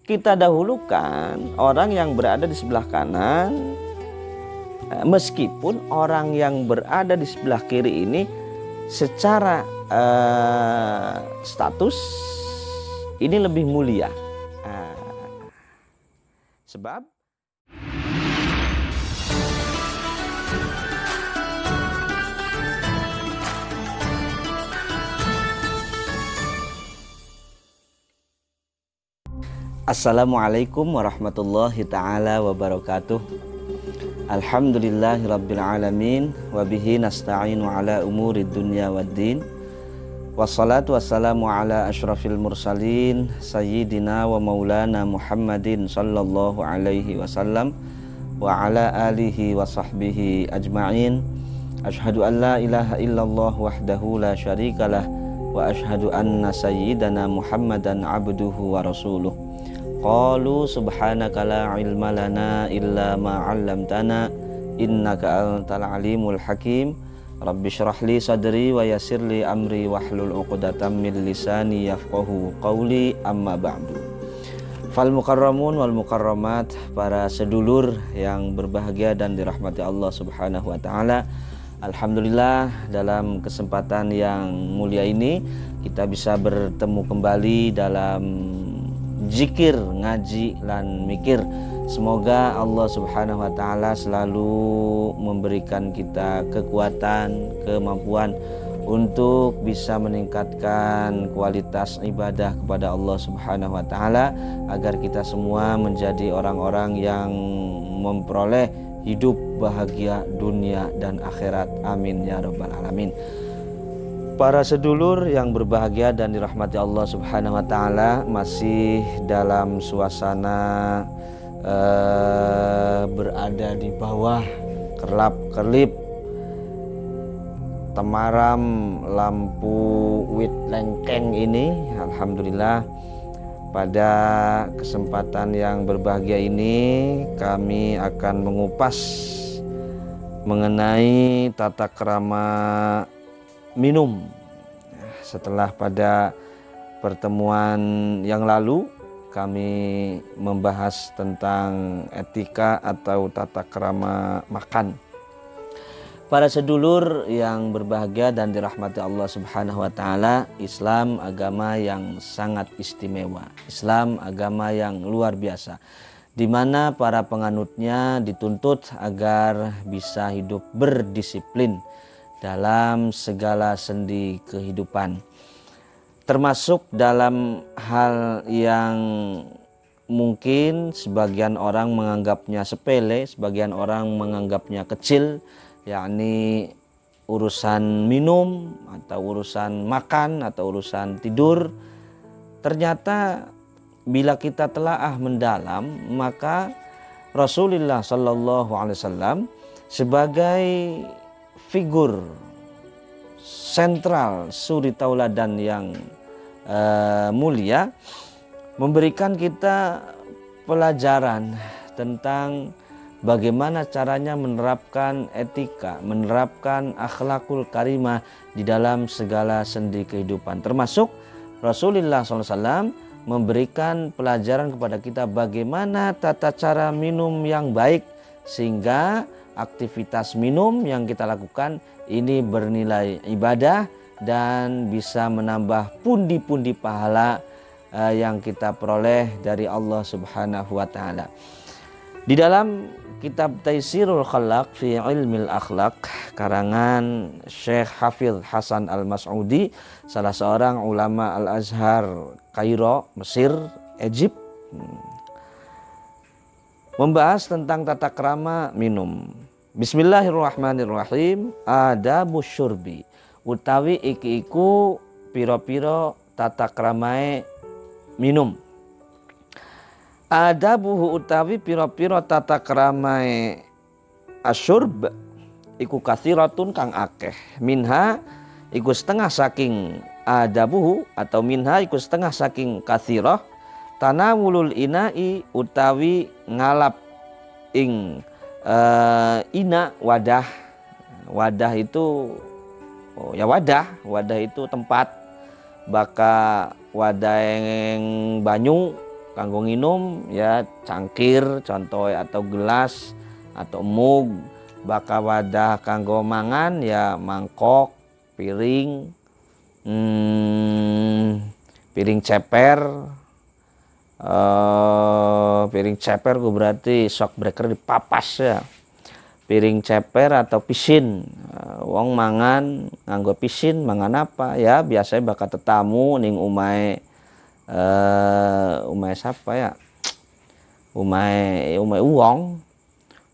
kita dahulukan orang yang berada di sebelah kanan, meskipun orang yang berada di sebelah kiri ini secara status ini lebih mulia. Sebab Assalamualaikum warahmatullahi ta'ala wabarakatuh. Alhamdulillahirabbil alamin wa bihi nasta'inu ala umurid dunya waddin. Wassalatu wassalamu ala asyrafil mursalin sayyidina wa maulana Muhammadin sallallahu alaihi wasallam wa ala alihi wa sahbihi ajma'in. Ashhadu an la ilaha illallah wahdahu la syarikalah wa ashhadu anna sayyidana Muhammadan abduhu wa rasuluh. Qalu subhanaka la ilma lana illa ma 'allamtana innaka antal alimul hakim. Rabbi shrah li sadri wa yassir li amri wahlul 'uqdatam min lisani yafqahu qawli, amma ba'du. Fal mukarramun wal mukarramat, para sedulur yang berbahagia dan dirahmati Allah Subhanahu wa taala. Alhamdulillah, dalam kesempatan yang mulia ini kita bisa bertemu kembali dalam zikir, ngaji, dan mikir. Semoga Allah Subhanahu wa taala selalu memberikan kita kekuatan, kemampuan untuk bisa meningkatkan kualitas ibadah kepada Allah Subhanahu wa taala, agar kita semua menjadi orang-orang yang memperoleh hidup bahagia dunia dan akhirat. Amin ya rabbal alamin. Para sedulur yang berbahagia dan dirahmati Allah Subhanahu wa taala, masih dalam suasana berada di bawah kerlap-kerlip temaram lampu wit lengkeng ini. Alhamdulillah, pada kesempatan yang berbahagia ini kami akan mengupas mengenai tata krama minum. Setelah pada pertemuan yang lalu kami membahas tentang etika atau tata krama makan. Para sedulur yang berbahagia dan dirahmati Allah Subhanahu wa taala, Islam agama yang sangat istimewa. Islam agama yang luar biasa, di mana para penganutnya dituntut agar bisa hidup berdisiplin dalam segala sendi kehidupan, termasuk dalam hal yang mungkin sebagian orang menganggapnya sepele, sebagian orang menganggapnya kecil, yakni urusan minum atau urusan makan atau urusan tidur. Ternyata bila kita telaah mendalam, maka Rasulullah Sallallahu Alaihi Wasallam sebagai figur sentral suri tauladan yang mulia memberikan kita pelajaran tentang bagaimana caranya menerapkan etika, menerapkan akhlakul karimah di dalam segala sendi kehidupan. Termasuk Rasulullah SAW memberikan pelajaran kepada kita bagaimana tata cara minum yang baik, sehingga aktivitas minum yang kita lakukan ini bernilai ibadah dan bisa menambah pundi-pundi pahala yang kita peroleh dari Allah Subhanahu wa taala. Di dalam kitab Taisirul Khalaq fi Ilmil Akhlaq karangan Syekh Hafidh Hasan Al-Mas'udi, salah seorang ulama Al-Azhar Kairo, Mesir, Egypt, membahas tentang tata krama minum. Bismillahirrahmanirrahim. Adabu syurbi, utawi iki-iku piro-piro tata kramae minum. Adabuhu utawi piro-piro tata kramae asyurb iku kathiratun kang akeh. Minha iku setengah saking adabuhu, atau minha iku setengah saking kathirah tanawulul inai utawi ngalap ing ina, wadah. Wadah itu wadah itu tempat, baka wadah yang banyu kanggo nginum ya cangkir contoh atau gelas atau mug. Baka wadah kanggo mangan ya mangkok, piring, piring ceper. Piring ceper gue berarti shock breaker dipapas ya. Piring ceper atau pisin, wong mangan nganggo pisin mangan apa ya biasanya bakal tetamu ning umai siapa ya, umai uang,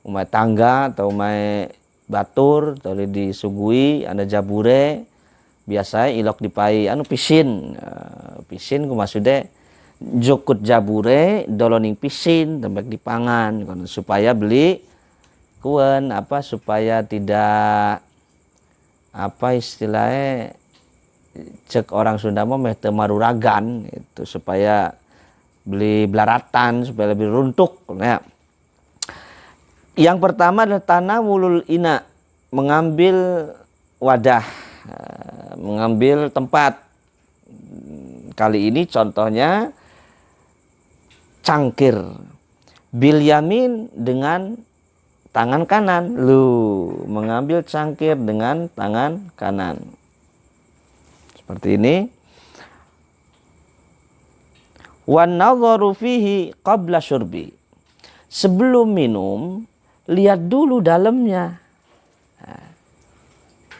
umai tangga atau umai batur atau disuguhi ada jabure biasanya ilok dipai anu pisin, pisin gue maksudnya jukut jabure doloning pisin tembak dipangan supaya beli kuen apa supaya tidak apa istilahnya cek orang Sunda mah meh teu maruragan itu supaya beli belaratan supaya lebih runtuk. Nah, yang pertama adalah tanawulul ina, mengambil wadah, mengambil tempat. Kali ini contohnya cangkir bil yamin dengan tangan kanan, mengambil cangkir dengan tangan kanan. Seperti ini. Wan nadharu fihi qabla syurbi. Sebelum minum, lihat dulu dalamnya.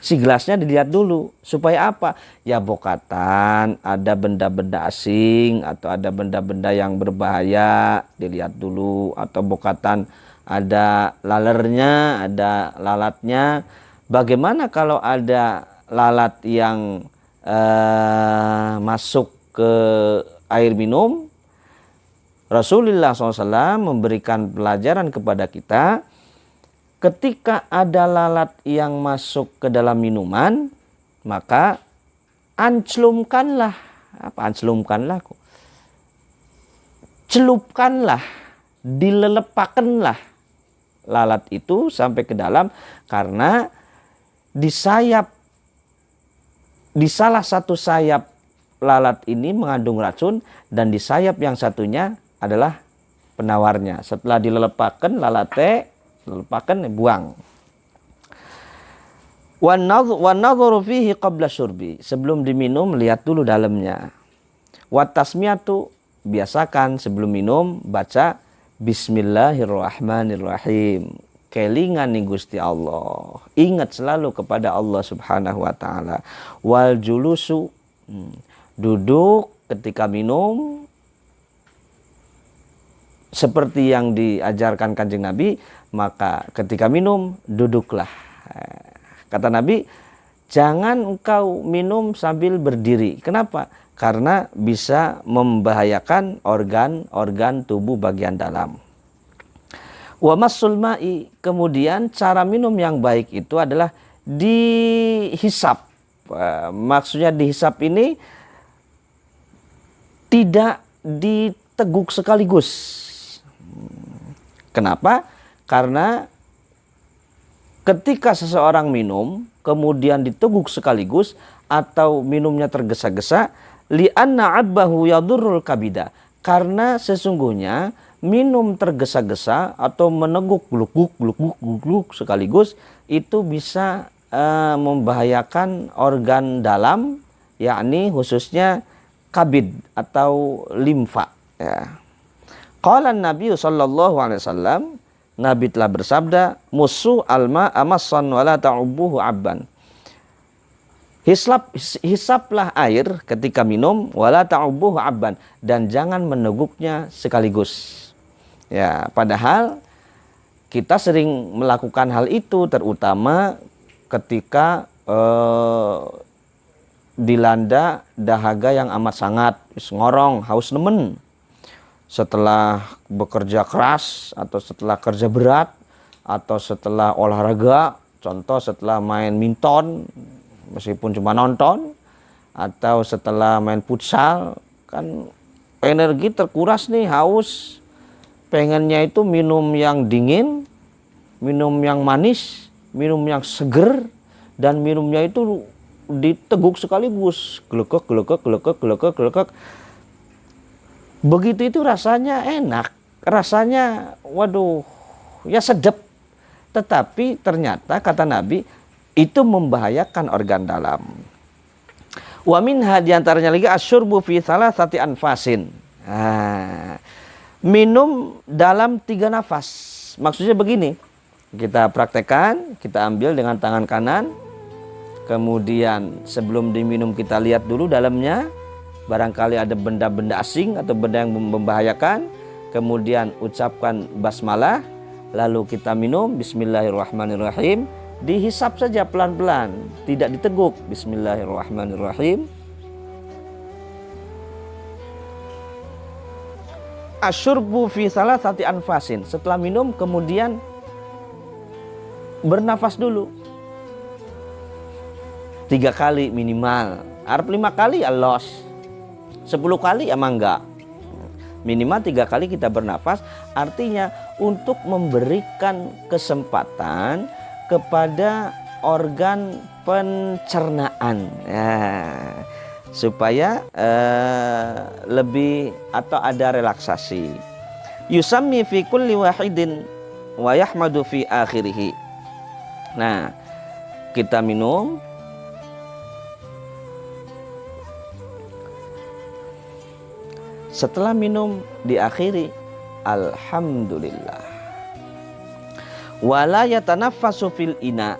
Si gelasnya dilihat dulu. Supaya apa? Ya bokatan, ada benda-benda asing atau ada benda-benda yang berbahaya, dilihat dulu. Atau bokatan ada lalernya, ada lalatnya. Bagaimana kalau ada lalat yang masuk ke air minum? Rasulullah SAW memberikan pelajaran kepada kita, ketika ada lalat yang masuk ke dalam minuman, maka anclumkanlah, celupkanlah, dilelepakanlah lalat itu sampai ke dalam, karena di salah satu sayap lalat ini mengandung racun dan di sayap yang satunya adalah penawarnya. Setelah dilelepakan lalatnya, lepakan buang. Wan nadharu fihi qabla syurbi, sebelum diminum lihat dulu dalamnya. Wa tasmiyatu, biasakan sebelum minum baca Bismillahirrahmanirrahim. Kelingan nih Gusti Allah. Ingat selalu kepada Allah Subhanahu wa taala. Wal julusu, duduk ketika minum seperti yang diajarkan Kanjeng Nabi, maka ketika minum duduklah. Kata Nabi, jangan engkau minum sambil berdiri. Kenapa? Karena bisa membahayakan organ-organ tubuh bagian dalam. Wa massul ma'i, kemudian cara minum yang baik itu adalah dihisap. Maksudnya dihisap ini tidak diteguk sekaligus. Kenapa? Karena ketika seseorang minum kemudian diteguk sekaligus atau minumnya tergesa-gesa, li'anna abbahu yadurrul kabida, karena sesungguhnya minum tergesa-gesa atau meneguk gluk sekaligus itu bisa membahayakan organ dalam, yakni khususnya kabid atau limfa ya. Qala Nabi sallallahu alaihi wasallam, Nabi telah bersabda, musu alma amassan wala ta'ubuhu abban. Hisaplah air ketika minum, wala ta'ubuhu abban, dan jangan meneguknya sekaligus. Ya, padahal kita sering melakukan hal itu, terutama ketika dilanda dahaga yang amat sangat, ngorong, haus nemen. Setelah bekerja keras atau setelah kerja berat atau setelah olahraga, contoh setelah main minton meskipun cuma nonton, atau setelah main futsal, kan energi terkuras nih, haus, pengennya itu minum yang dingin, minum yang manis, minum yang seger, dan minumnya itu diteguk sekaligus, glekek. Begitu itu rasanya enak, rasanya waduh, ya sedap. Tetapi ternyata kata Nabi itu membahayakan organ dalam. Wa minha diantaranya lagi asyurbu fi salasati anfasin. Minum dalam 3 nafas. Maksudnya begini, kita praktekkan, kita ambil dengan tangan kanan, kemudian sebelum diminum kita lihat dulu dalamnya, barangkali ada benda-benda asing atau benda yang membahayakan, kemudian ucapkan basmalah, lalu kita minum bismillahirrahmanirrahim, dihisap saja pelan-pelan, tidak diteguk. Bismillahirrahmanirrahim. Asyurbu fi salasati anfasin. Setelah minum kemudian bernafas dulu 3 kali minimal. Arab 5 kali ya los, 10 kali ya mangga. Minimal 3 kali kita bernafas. Artinya untuk memberikan kesempatan kepada organ pencernaan, supaya lebih atau ada relaksasi. Yusammi fi kulli wahidin wa yahmadu fi akhirih. Nah, kita minum. Setelah minum diakhiri alhamdulillah. Wala yatanaffasu fil ina.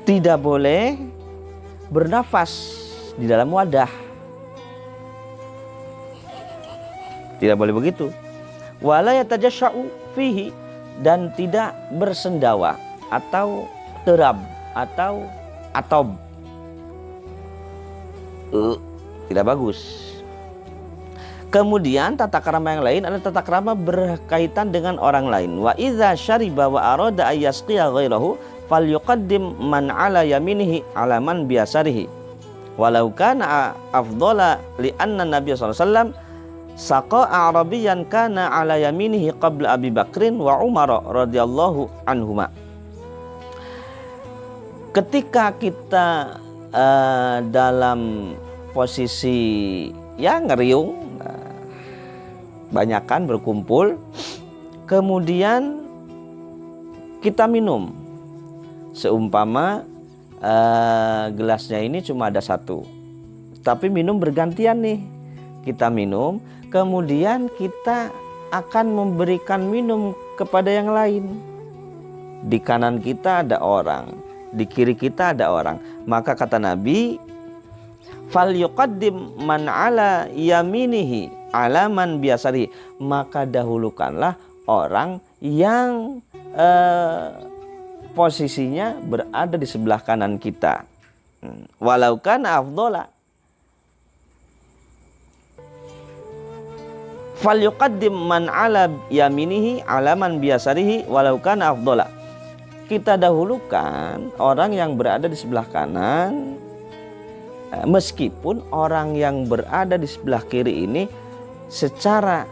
Tidak boleh bernafas di dalam wadah. Tidak boleh begitu. Wala yatajasya'u fihi, dan tidak bersendawa atau terab atau atob. Tidak bagus. Kemudian tata krama yang lain adalah tata krama berkaitan dengan orang lain. Wa idza syariba wa arada ayyasqiya ghairahu falyuqaddim man ala yaminihi ala man biasarihi. Walau kana afdhala li anna Nabiy sallallahu alaihi wasallam saqa a'rabiyyan kana ala yaminihi qabla Abi Bakrin wa Umar radhiyallahu anhuma. Ketika kita dalam posisi ya ngeriung, banyakan berkumpul, kemudian kita minum, seumpama gelasnya ini cuma ada 1, tapi minum bergantian nih. Kita minum, kemudian kita akan memberikan minum kepada yang lain. Di kanan kita ada orang, di kiri kita ada orang. Maka kata Nabi, fal yuqaddim man ala yaminihi alaman biasari, maka dahulukanlah orang yang posisinya berada di sebelah kanan kita. Walau kana afdhala, fal yuqaddim man ala yaminihi alaman biasarihi walau kana afdhala. Kita dahulukan orang yang berada di sebelah kanan, meskipun orang yang berada di sebelah kiri ini secara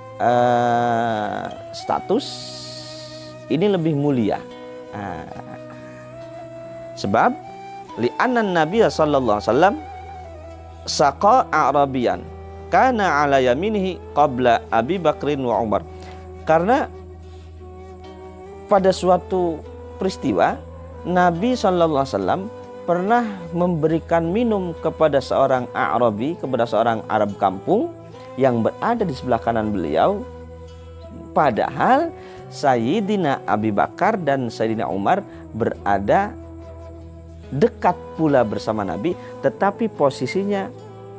status ini lebih mulia. Sebab li'anna Nabiy sallallahu alaihi wasallam saqa a'rabiyan kana ala yaminihi qabla Abi Bakrin wa Umar. Karena pada suatu peristiwa Nabi sallallahu alaihi wasallam pernah memberikan minum kepada seorang A'rabi, kepada seorang Arab kampung yang berada di sebelah kanan beliau, padahal Sayyidina Abi Bakar dan Sayyidina Umar berada dekat pula bersama Nabi, tetapi posisinya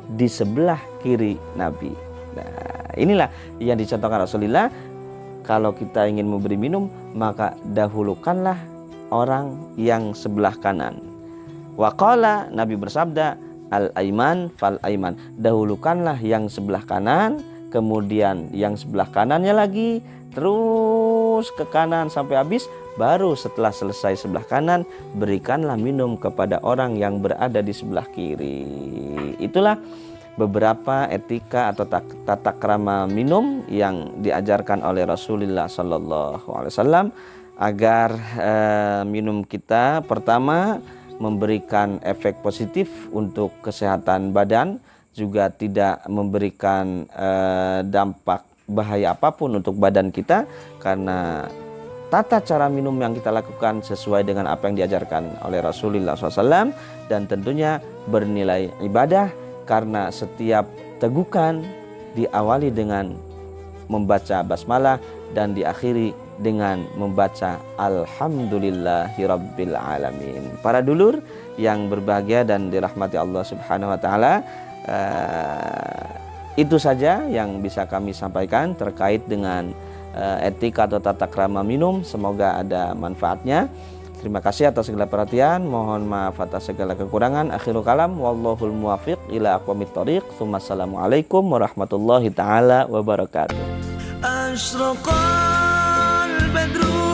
di sebelah kiri Nabi. Nah, inilah yang dicontohkan Rasulullah. Kalau kita ingin memberi minum, maka dahulukanlah orang yang sebelah kanan. Waqala, Nabi bersabda, al-aiman fal aiman, dahulukanlah yang sebelah kanan, kemudian yang sebelah kanannya lagi, terus ke kanan sampai habis, baru setelah selesai sebelah kanan berikanlah minum kepada orang yang berada di sebelah kiri. Itulah beberapa etika atau tata krama minum yang diajarkan oleh Rasulullah sallallahu alaihi wasallam agar minum kita pertama memberikan efek positif untuk kesehatan badan, juga tidak memberikan dampak bahaya apapun untuk badan kita, karena tata cara minum yang kita lakukan sesuai dengan apa yang diajarkan oleh Rasulullah SAW, dan tentunya bernilai ibadah karena setiap tegukan diawali dengan membaca basmalah dan diakhiri dengan membaca Alhamdulillahirabbil alamin. Para dulur yang berbahagia dan dirahmati Allah Subhanahu wa taala, itu saja yang bisa kami sampaikan terkait dengan etika atau tata krama minum. Semoga ada manfaatnya. Terima kasih atas segala perhatian. Mohon maaf atas segala kekurangan. Akhirul kalam, wallahul muwaffiq ila aqwamit thoriq. Assalamualaikum warahmatullahi taala wabarakatuh. Asyraqal badru